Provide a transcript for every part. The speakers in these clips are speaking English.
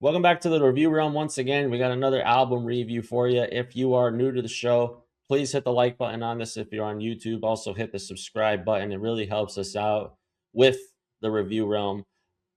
Welcome back to the review realm once again. We got another album review for you. If you are new to the show, please hit the like button on this. If you're on YouTube, also hit the subscribe button. It really helps us out with the review realm,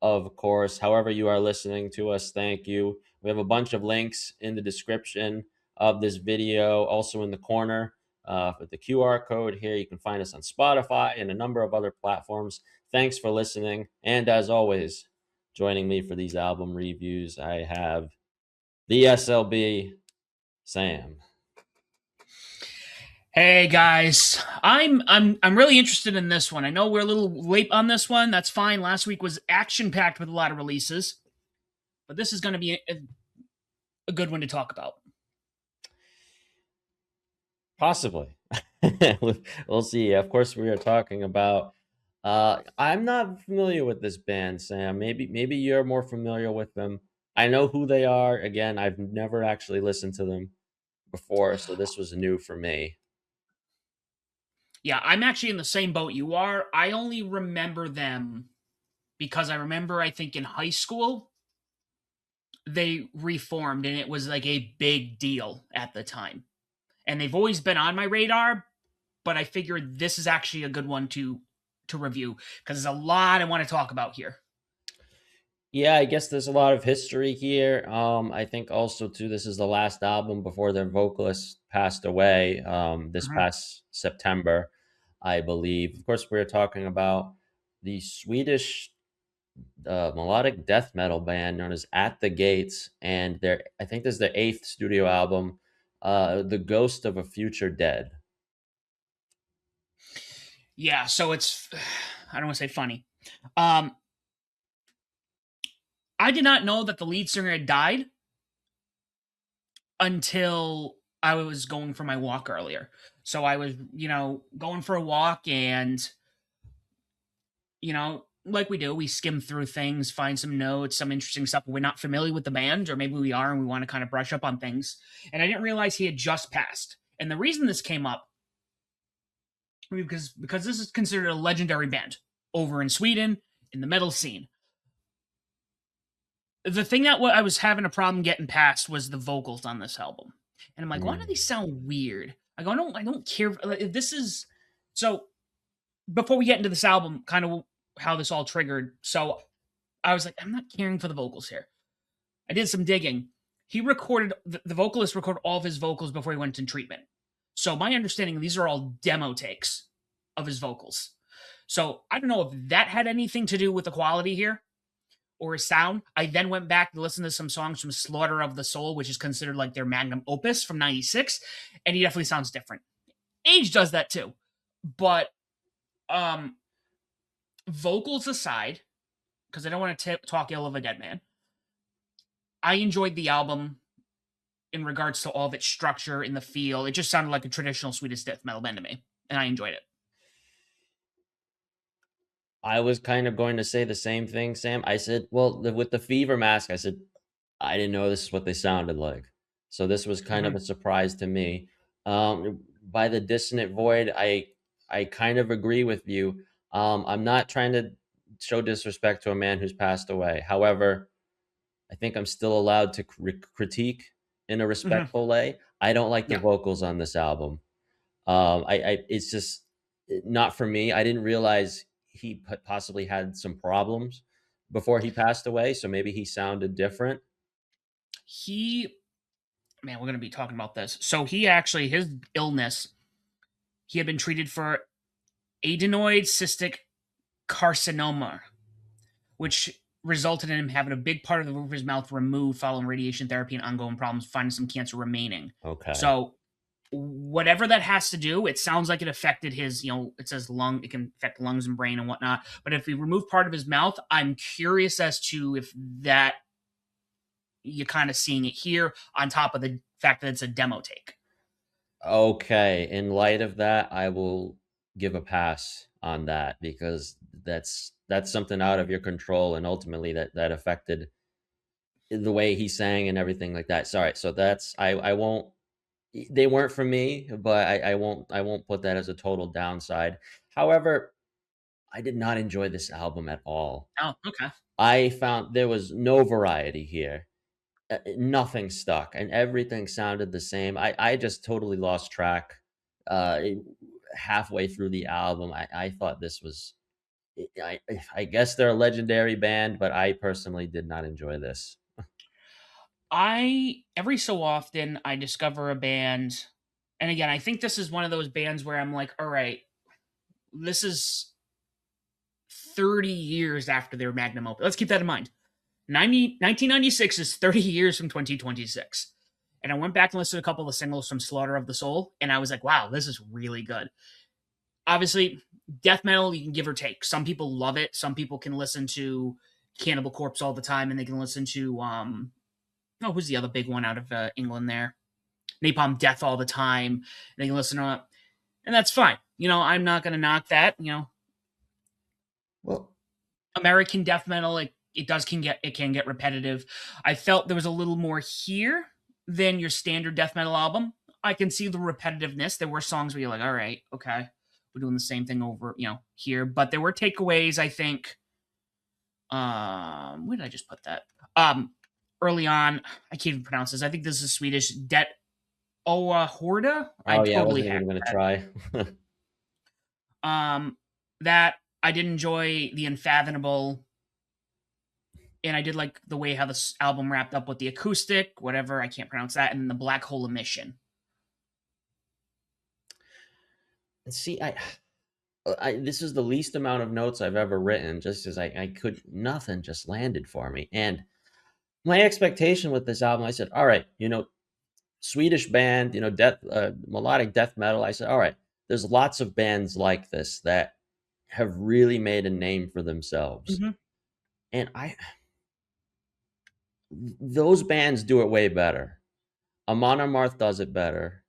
of course. However, you are listening to us, thank you. We have a bunch of links in the description of this video, also in the corner with the QR code here. You can find us on Spotify and a number of other platforms. Thanks for listening. And as always, joining me for these album reviews, I have the SLB, Sam. Hey guys, I'm really interested in this one. I know we're a little late on this one. That's fine. Last week was action packed with a lot of releases, but this is going to be a good one to talk about. Possibly. We'll see. Of course, we are talking about. I'm not familiar with this band, Sam. Maybe you're more familiar with them. I know who they are. Again, I've never actually listened to them before, so this was new for me. Yeah, I'm actually in the same boat you are. I only remember them because I remember I think in high school they reformed and it was like a big deal at the time. And they've always been on my radar, but I figured this is actually a good one to review because there's a lot I want to talk about here. Yeah, I guess there's a lot of history here. I think also too, this is the last album before their vocalist passed away. This Mhm. past September, I believe. Of course, we're talking about the Swedish melodic death metal band known as At the Gates, and I think this is their eighth studio album, "The Ghost of a Future Dead." Yeah, so it's I don't want to say funny. Um, I did not know that the lead singer had died until I was going for my walk earlier. So I was, going for a walk and, like we do, we skim through things, find some notes, some interesting stuff. We're not familiar with the band, or maybe we are and we want to kind of brush up on things. And I didn't realize he had just passed. And the reason this came up because this is considered a legendary band over in Sweden in the metal scene. The thing that I was having a problem getting past was the vocals on this album, and I'm like, why do they Mm. sound weird? I go, I don't care. If this is so. Before we get into this album, kind of how this all triggered. So I was like, I'm not caring for the vocals here. I did some digging. He recorded the vocalist recorded all of his vocals before he went in treatment. So my understanding, these are all demo takes of his vocals. So I don't know if that had anything to do with the quality here or his sound. I then went back to listen to some songs from Slaughter of the Soul, which is considered like their magnum opus from '96, and he definitely sounds different. Age does that too, but um, vocals aside, because I don't want to talk ill of a dead man, I enjoyed the album in regards to all of its structure and the feel. It just sounded like a traditional Swedish death metal band to me, and I enjoyed it. I was kind of going to say the same thing, Sam. I said, well, with the Fever Mask, I said, I didn't know this is what they sounded like. So this was kind of Mm-hmm. a surprise to me. By the Dissonant Void, I kind of agree with you. I'm not trying to show disrespect to a man who's passed away. However, I think I'm still allowed to critique in a Mm-hmm. respectful way. I don't like the Yeah. vocals on this album. It's just not for me. I didn't realize he possibly had some problems before he passed away, so maybe he sounded different. He, man, we're going to be talking about this. So he actually, his illness, he had been treated for adenoid cystic carcinoma, which resulted in him having a big part of the roof of his mouth removed following radiation therapy and ongoing problems finding some cancer remaining. Okay. So whatever that has to do, it sounds like it affected his, it says lung, it can affect lungs and brain and whatnot. But if we remove part of his mouth, I'm curious as to if that you're kind of seeing it here on top of the fact that it's a demo take. Okay. In light of that, I will give a pass on that because that's something out of your control, and ultimately that affected the way he sang and everything like that. Sorry. So that's I won't. They weren't for me, but I won't put that as a total downside. However, I did not enjoy this album at all. Oh, okay. I found there was no variety here. nothing stuck, and everything sounded the same. I just totally lost track, uh, eh, halfway through the album. I thought this was I guess they're a legendary band, but I personally did not enjoy this. I every so often I discover a band, and again, I think this is one of those bands where I'm like, all right, this is 30 years after their magnum opus. Let's keep that in mind. 1996 is 30 years from 2026. And I went back and listened to a couple of singles from Slaughter of the Soul, and I was like, wow, this is really good. Obviously, death metal, you can give or take. Some people love it. Some people can listen to Cannibal Corpse all the time, and they can listen to, oh, who's the other big one out of England there? Napalm Death all the time. They can listen to it, and that's fine. I'm not going to knock that. Well, American death metal, it can get repetitive. I felt there was a little more here than your standard death metal album. I can see the repetitiveness. There were songs where you're like, all right, okay, we're doing the same thing over, here. But there were takeaways, I think. Where did I just put that? Early on, I can't even pronounce this. I think this is Swedish. Det Oa Horda. I oh yeah, I totally wasn't hacked even gonna that. try. That I did enjoy the Unfathomable, and I did like the way how this album wrapped up with the acoustic, whatever, I can't pronounce that, and the Black Hole Emission. See, this is the least amount of notes I've ever written, just as I could nothing just landed for me. And my expectation with this album, I said, all right, Swedish band, death melodic death metal. I said, all right, there's lots of bands like this that have really made a name for themselves. Mhm, And I those bands do it way better. Amon Amarth does it better.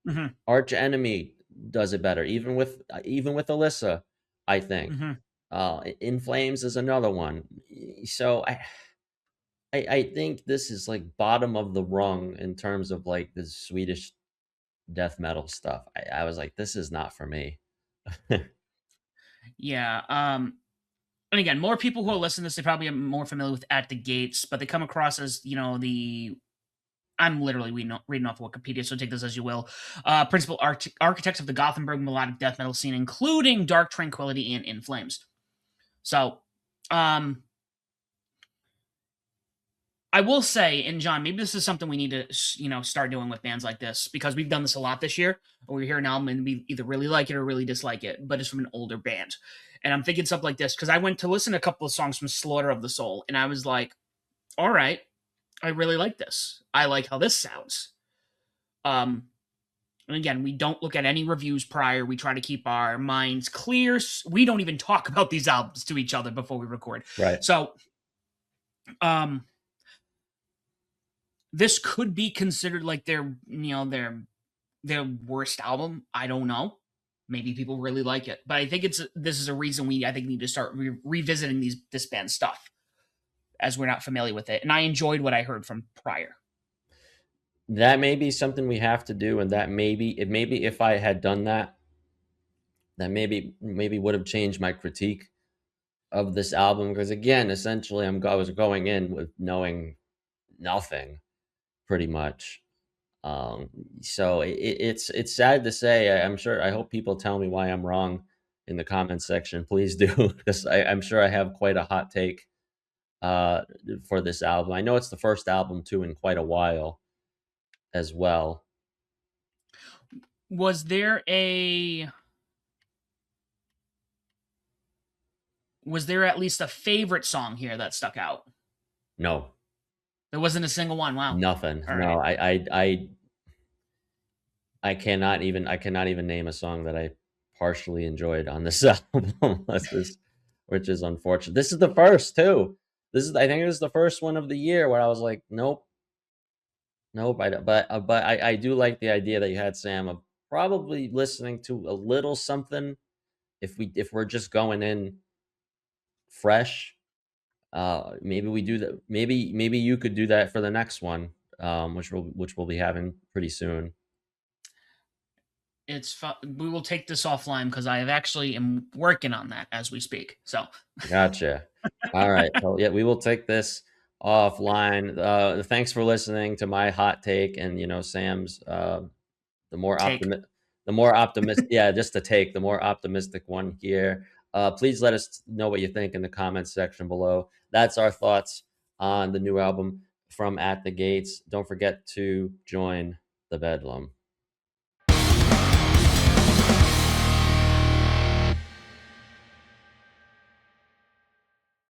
mhm, Arch Enemy does it better, even with Alyssa, I think. mhm. In Flames is another one. So I think this is like bottom of the rung in terms of like the Swedish death metal stuff. I was like, this is not for me. Yeah, and again, more people who will listen to this, they probably are more familiar with At the Gates, but they come across as, the I'm literally reading off Wikipedia, so take this as you will. Principal architects of the Gothenburg melodic death metal scene, including Dark Tranquility and In Flames. So, um, I will say, and John, maybe this is something we need to, start doing with bands like this, because we've done this a lot this year. Where we hear an album and we either really like it or really dislike it, but it's from an older band. And I'm thinking something like this because I went to listen to a couple of songs from Slaughter of the Soul, and I was like, all right, I really like this. I like how this sounds. Um, and again, we don't look at any reviews prior. We try to keep our minds clear. We don't even talk about these albums to each other before we record. Right. So, um, this could be considered like their worst album. I don't know. Maybe people really like it, but I think this is a reason I think need to start revisiting this band stuff as we're not familiar with it. And I enjoyed what I heard from prior. That may be something we have to do, and that maybe if I had done that, that maybe would have changed my critique of this album. Because again, essentially, I was going in with knowing nothing pretty much. Um, so it's sad to say. I'm sure. I hope people tell me why I'm wrong in the comments section. Please do, because I'm sure I have quite a hot take uh, for this album. I know it's the first album too in quite a while as well. Was there a was there at least a favorite song here that stuck out? No, There wasn't a single one. Wow. nothing. All No, right. I cannot even name a song that I partially enjoyed on this album, which is unfortunate. This is the first too. I think it was the first one of the year where I was like, nope, nope. I don't, but I do like the idea that you had, Sam, of probably listening to a little something if we're just going in fresh. Maybe we do that. Maybe you could do that for the next one, which we'll be having pretty soon. We will take this offline because I have actually am working on that as we speak. So Gotcha. All right. So yeah, we will take this offline. Thanks for listening to my hot take and Sam's the more Take. optimistic, yeah, just to take the more optimistic one here. Please let us know what you think in the comments section below. That's our thoughts on the new album from At the Gates. Don't forget to join the Bedlam.